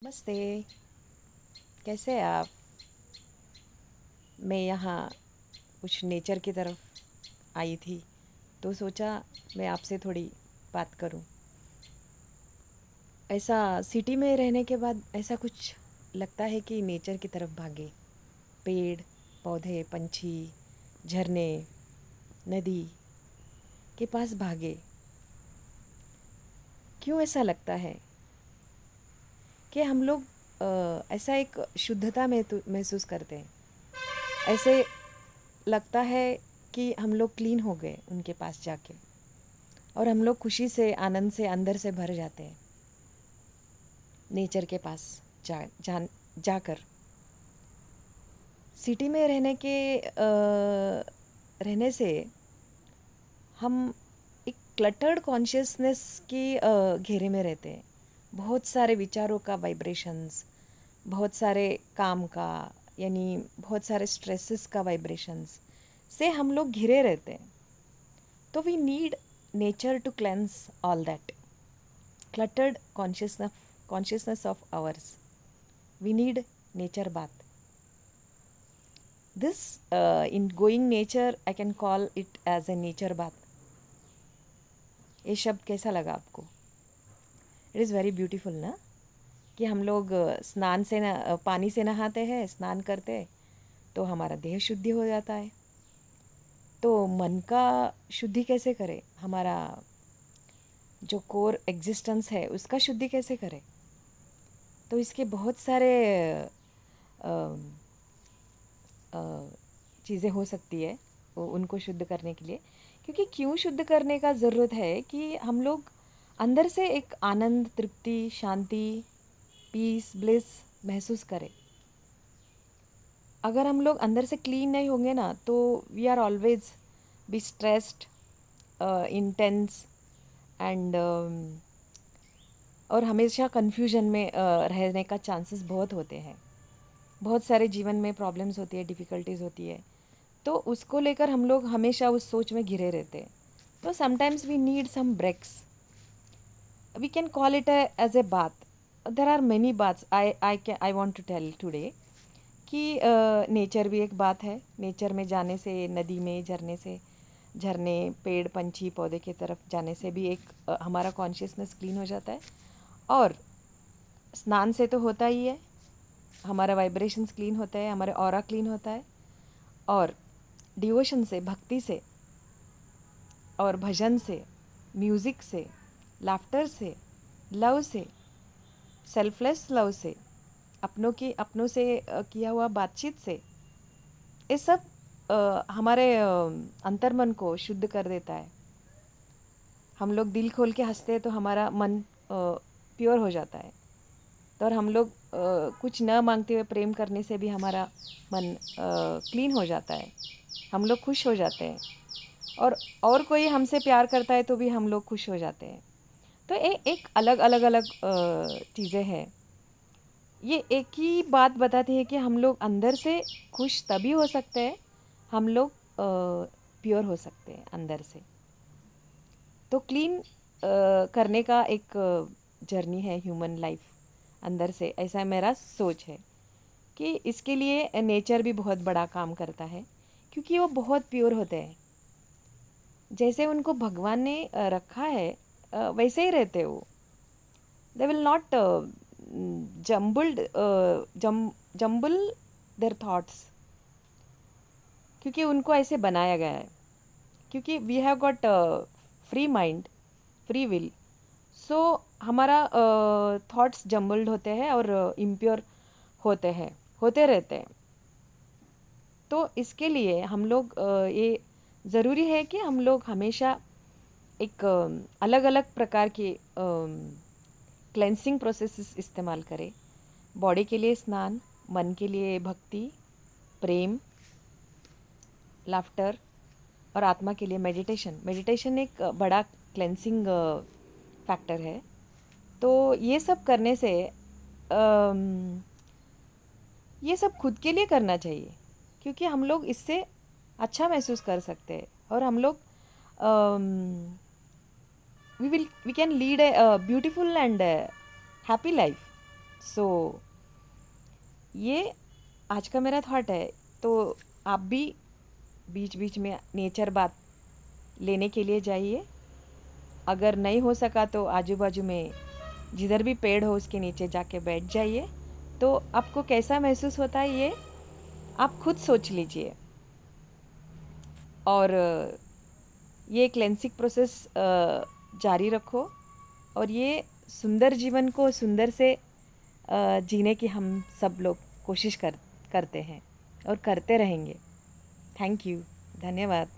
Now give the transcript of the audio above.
नमस्ते। कैसे हैं आप? मैं यहाँ कुछ नेचर की तरफ आई थी, तो सोचा मैं आपसे थोड़ी बात करूं। ऐसा सिटी में रहने के बाद ऐसा कुछ लगता है कि नेचर की तरफ भागे। पेड़, पौधे, पंछी, झरने, नदी के पास भागे। क्यों ऐसा लगता है कि हम लोग ऐसा एक शुद्धता में महसूस करते हैं। ऐसे लगता है कि हम लोग क्लीन हो गए उनके पास जाके, और हम लोग खुशी से, आनंद से, अंदर से भर जाते हैं नेचर के पास जाकर। सिटी में रहने से हम एक क्लटर्ड कॉन्शियसनेस की घेरे में रहते हैं। बहुत सारे विचारों का वाइब्रेशंस, बहुत सारे काम का, यानी बहुत सारे स्ट्रेसेस का वाइब्रेशंस से हम लोग घिरे रहते हैं। तो we need nature to cleanse all that cluttered consciousness of ours. We need nature bath. This in going nature, I can call it as a nature bath. ये शब्द कैसा लगा आपको? इट इज़ वेरी ब्यूटीफुल ना, कि हम लोग पानी से नहाते हैं, स्नान करते हैं, तो हमारा देह शुद्धि हो जाता है। तो मन का शुद्धि कैसे करें? हमारा जो कोर एग्जिस्टेंस है उसका शुद्धि कैसे करें? तो इसके बहुत सारे चीज़ें हो सकती है उनको शुद्ध करने के लिए। क्योंकि क्यों शुद्ध करने का ज़रूरत है कि हम लोग अंदर से एक आनंद, तृप्ति, शांति, पीस, ब्लिस महसूस करें। अगर हम लोग अंदर से क्लीन नहीं होंगे ना, तो we are always be stressed, intense and और हमेशा कन्फ्यूजन में रहने का चांसेस बहुत होते हैं। बहुत सारे जीवन में प्रॉब्लम्स होती है, डिफ़िकल्टीज होती है, तो उसको लेकर हम लोग हमेशा उस सोच में घिरे रहते हैं। तो sometimes we need some breaks. We can call it as a bath. There are many baths I want to tell today कि नेचर भी एक बात है। नेचर में जाने से, नदी में, झरने, पेड़, पंछी, पौधे की तरफ जाने से भी एक हमारा कॉन्शियसनेस क्लीन हो जाता है। और स्नान से तो होता ही है, हमारा वाइब्रेशंस क्लीन होता है, हमारे ऑरा क्लीन होता है। और डिवोशन से, भक्ति से, और भजन से, म्यूज़िक से, लाफ्टर से, लव से, सेल्फलेस लव से, अपनों से किया हुआ बातचीत से, ये सब हमारे अंतर्मन को शुद्ध कर देता है। हम लोग दिल खोल के हंसते हैं तो हमारा मन प्योर हो जाता है। तो और हम लोग कुछ न मांगते हुए प्रेम करने से भी हमारा मन क्लीन हो जाता है। हम लोग खुश हो जाते हैं, और कोई हमसे प्यार करता है तो भी हम लोग खुश हो जाते हैं। तो एक अलग अलग अलग चीज़ें हैं। ये एक ही बात बताती है कि हम लोग अंदर से खुश तभी हो सकते हैं, हम लोग प्योर हो सकते हैं अंदर से। तो क्लीन करने का एक जर्नी है ह्यूमन लाइफ अंदर से, ऐसा मेरा सोच है कि इसके लिए नेचर भी बहुत बड़ा काम करता है। क्योंकि वो बहुत प्योर होते हैं, जैसे उनको भगवान ने रखा है वैसे ही रहते वो। They will not jumble their thoughts, क्योंकि उनको ऐसे बनाया गया है। क्योंकि we have got free mind, free will, so हमारा थॉट्स जम्बल्ड होते हैं और इम्प्योर होते रहते हैं। तो इसके लिए हम लोग ये ज़रूरी है कि हम लोग हमेशा एक अलग अलग प्रकार के क्लेंसिंग प्रोसेसेस इस्तेमाल करें। बॉडी के लिए स्नान, मन के लिए भक्ति, प्रेम, लाफ्टर, और आत्मा के लिए मेडिटेशन। मेडिटेशन एक बड़ा क्लेंसिंग फैक्टर है। तो ये सब करने से ये सब खुद के लिए करना चाहिए, क्योंकि हम लोग इससे अच्छा महसूस कर सकते हैं, और हम लोग we can lead a beautiful and happy life. So ये आज का मेरा थॉट है। तो आप भी बीच बीच में नेचर बात लेने के लिए जाइए। अगर नहीं हो सका तो आजू बाजू में जिधर भी पेड़ हो उसके नीचे जाके बैठ जाइए। तो आपको कैसा महसूस होता है ये आप खुद सोच लीजिए। और ये क्लेंसिंग प्रोसेस जारी रखो। और ये सुंदर जीवन को सुंदर से जीने की हम सब लोग कोशिश करते हैं और करते रहेंगे। Thank you. धन्यवाद।